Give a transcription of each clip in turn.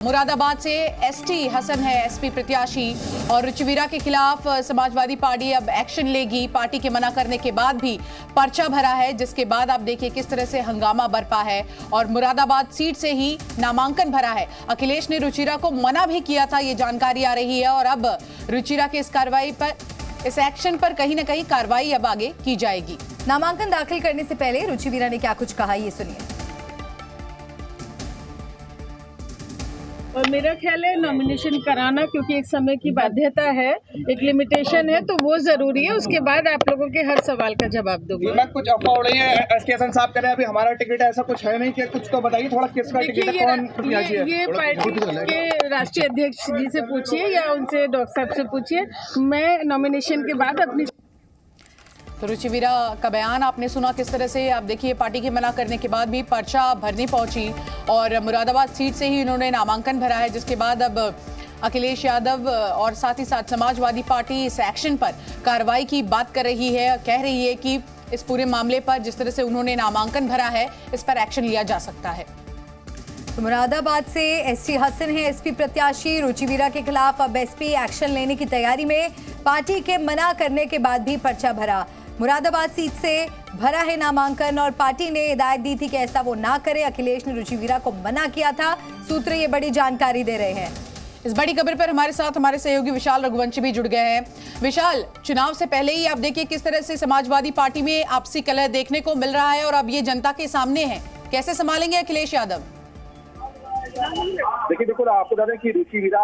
मुरादाबाद से एसटी हसन है एसपी प्रत्याशी और रुचिवीरा के खिलाफ समाजवादी पार्टी अब एक्शन लेगी। पार्टी के मना करने के बाद भी पर्चा भरा है, जिसके बाद आप देखिए किस तरह से हंगामा बरपा है और मुरादाबाद सीट से ही नामांकन भरा है। अखिलेश ने रुचिवीरा को मना भी किया था, ये जानकारी आ रही है और अब रुचिवीरा की इस कार्रवाई पर, इस एक्शन पर कहीं ना कहीं कार्रवाई अब आगे की जाएगी। नामांकन दाखिल करने से पहले रुचिवीरा ने क्या कुछ कहा, ये सुनिए। और मेरा ख्याल है नॉमिनेशन कराना, क्योंकि एक समय की बाध्यता है, एक लिमिटेशन है, तो वो जरूरी है। उसके बाद आप लोगों के हर सवाल का जवाब दूंगी। मैं कुछ अफवाह उड़ रही है, एसटी हसन साहब कह रहे हैं अभी हमारा टिकट है, ऐसा कुछ है नहीं। कि कुछ तो बताइए थोड़ा, किसका टिकट है, कौन प्रत्याशी है? ये पार्टी के राष्ट्रीय अध्यक्ष जी से पूछिए या उनसे डॉक्टर साहब से पूछिए। मैं नॉमिनेशन के बाद अपनी तो रुचिवीरा का बयान आपने सुना किस तरह से। आप देखिए पार्टी के मना करने के बाद भी पर्चा भरने पहुंची और मुरादाबाद सीट से ही उन्होंने नामांकन भरा है, जिसके बाद अब अखिलेश यादव और साथ ही साथ समाजवादी पार्टी इस एक्शन पर कार्रवाई की बात कर रही है। कह रही है कि इस पूरे मामले पर जिस तरह से उन्होंने नामांकन भरा है, इस पर एक्शन लिया जा सकता है। तो मुरादाबाद से एसटी हसन है एसपी प्रत्याशी। रुचिवीरा के खिलाफ अब एसपी एक्शन लेने की तैयारी में। पार्टी के मना करने के बाद भी पर्चा भरा। मुरादाबाद सीट से भरा है नामांकन और पार्टी ने हिदायत दी थी कि ऐसा वो ना करे। अखिलेश ने रुचिवीरा को मना किया था। सूत्र ये बड़ी जानकारी दे रहे हैं। इस बड़ी खबर पर हमारे साथ हमारे सहयोगी विशाल रघुवंशी भी जुड़ गए हैं। विशाल, चुनाव से पहले ही आप देखिए किस तरह से समाजवादी पार्टी में आपसी कलह देखने को मिल रहा है और अब ये जनता के सामने है। कैसे संभालेंगे अखिलेश यादव? देखिए बिल्कुल आपको बता दें कि रुचिवीरा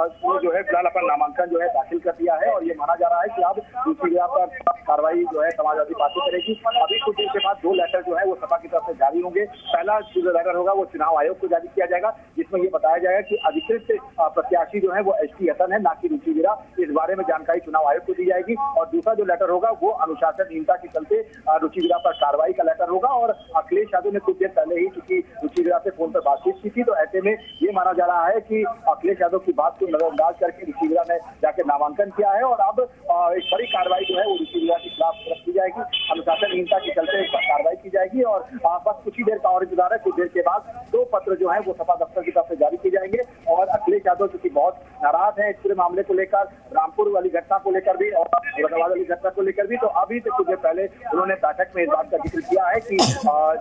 ने जो है फिलहाल अपना नामांकन जो है दाखिल कर दिया है और ये माना जा रहा है कि अब रुचिवीरा पर कार्रवाई जो है समाजवादी पार्टी करेगी। अभी कुछ देर के बाद दो लेटर जो है वो सपा की तरफ से जारी होंगे। पहला जो लेटर होगा वो चुनाव आयोग को जारी किया जाएगा, जिसमें ये बताया जाएगा कि अधिकृत प्रत्याशी जो है वो एसटी हसन है, ना कि रुचिवीरा। इस बारे में जानकारी चुनाव आयोग को दी जाएगी। और दूसरा जो लेटर होगा वो अनुशासनहीनता के चलते रुचिवीरा पर कार्रवाई का लेटर होगा। और अखिलेश यादव ने कुछ देर पहले ही चूंकि रुचिवीरा से फोन पर बातचीत की थी, तो ऐसे में ये माना जा रहा है कि अखिलेश यादव की बात को नजरअंदाज करके रुचिवीरा ने जाकर नामांकन किया है और अब एक बड़ी कार्रवाई जो है वो रुचिवीरा के खिलाफ की जाएगी। अनुशासनहीनता के चलते कार्रवाई की जाएगी और बस कुछ ही देर का और इंतजार है। कुछ देर के बाद दो पत्र जो है वो सपा दफ्तर की तरफ से जारी किए जाएंगे। और अखिलेश यादव चूंकि बहुत नाराज है इस पूरे मामले को लेकर, रामपुर वाली घटना को लेकर भी और मुरादाबाद वाली घटना को लेकर भी, तो अभी से कुछ देर पहले उन्होंने बैठक में इस बात का जिक्र किया है कि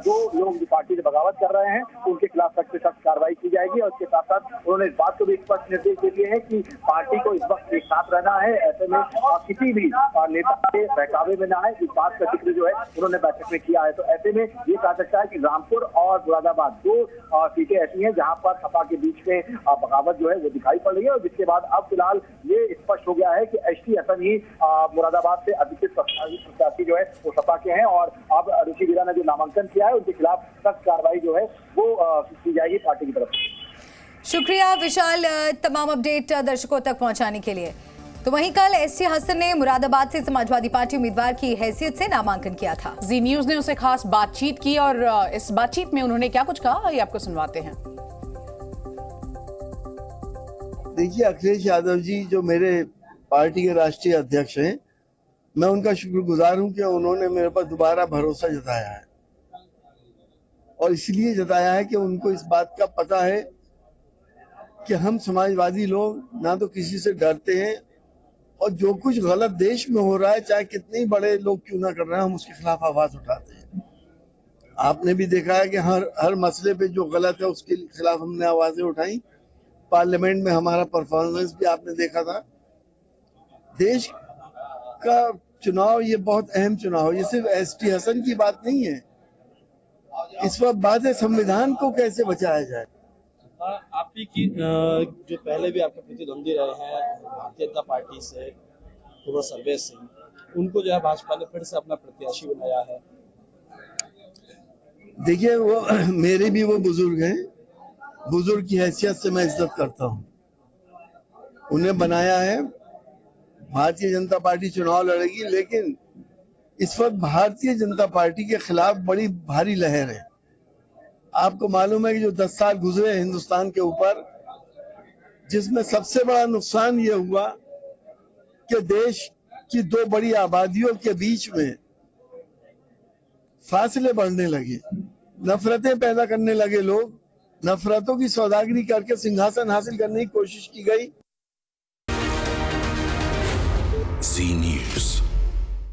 जो लोग पार्टी से बगावत कर रहे हैं उनके खिलाफ सख्त से सख्त कार्रवाई की जाएगी। और इसके साथ साथ उन्होंने इस बात को भी स्पष्ट निर्देश दे दिए हैं कि पार्टी को इस वक्त एक साथ रहना है। ऐसे में किसी भी नेता के बहकावे में ना है, इस बात का जिक्र जो है उन्होंने बैठक में किया है। तो ऐसे में ये कहा सकता है कि रामपुर और मुरादाबाद दो सीटें ऐसी हैं जहां पर सपा के बीच में बगावत जो है वो दिखाई पड़ रही है। और जिसके बाद अब फिलहाल ये स्पष्ट हो गया है कि एसटी हसन ही मुरादाबाद से अधिकृत प्रत्याशी जो है वो सपा के हैं। और अब रुचिवीरा ने जो नामांकन किया है उनके खिलाफ सख्त कार्रवाई जो है वो की जाएगी पार्टी की तरफ से। शुक्रिया विशाल, तमाम अपडेट दर्शकों तक पहुंचाने के लिए। तो वहीं कल एसटी हसन ने मुरादाबाद से समाजवादी पार्टी उम्मीदवार की हैसियत से नामांकन किया था। जी न्यूज ने उनसे खास बातचीत की और इस बातचीत में उन्होंने क्या कुछ कहा, ये आपको सुनवाते हैं। देखिए, अखिलेश यादव जी जो मेरे पार्टी के राष्ट्रीय अध्यक्ष हैं, मैं उनका शुक्रगुजार हूं कि उन्होंने मेरे पर दोबारा भरोसा जताया है। और इसलिए जताया है कि उनको इस बात का पता है कि हम समाजवादी लोग ना तो किसी से डरते हैं और जो कुछ गलत देश में हो रहा है, चाहे कितने ही बड़े लोग क्यों ना कर रहे हैं, हम उसके खिलाफ आवाज उठाते हैं। आपने भी देखा है कि हर मसले पे जो गलत है उसके खिलाफ हमने आवाजें उठाई। पार्लियामेंट में हमारा परफॉर्मेंस भी आपने देखा था। देश का चुनाव ये बहुत अहम चुनाव है, ये सिर्फ एसटी हसन की बात नहीं है। इस वक्त बात है संविधान को कैसे बचाया जाए। आप ही की जो पहले भी आपके प्रतिद्वंदी रहे हैं भारतीय जनता पार्टी से, पूर्व सर्वेश सिंह, उनको जो है भाजपा ने फिर से अपना प्रत्याशी बनाया है। देखिए, वो मेरे भी वो बुजुर्ग हैं, बुजुर्ग की हैसियत से मैं इज्जत करता हूँ। उन्हें बनाया है, भारतीय जनता पार्टी चुनाव लड़ेगी, लेकिन इस वक्त भारतीय जनता पार्टी के खिलाफ बड़ी भारी लहर है। आपको मालूम है कि जो 10 साल गुजरे हिंदुस्तान के ऊपर, जिसमें सबसे बड़ा नुकसान ये हुआ कि देश की दो बड़ी आबादियों के बीच में फासले बढ़ने लगे, नफरतें पैदा करने लगे लोग, नफरतों की सौदागरी करके सिंहासन हासिल करने की कोशिश की गई। जी न्यूज़।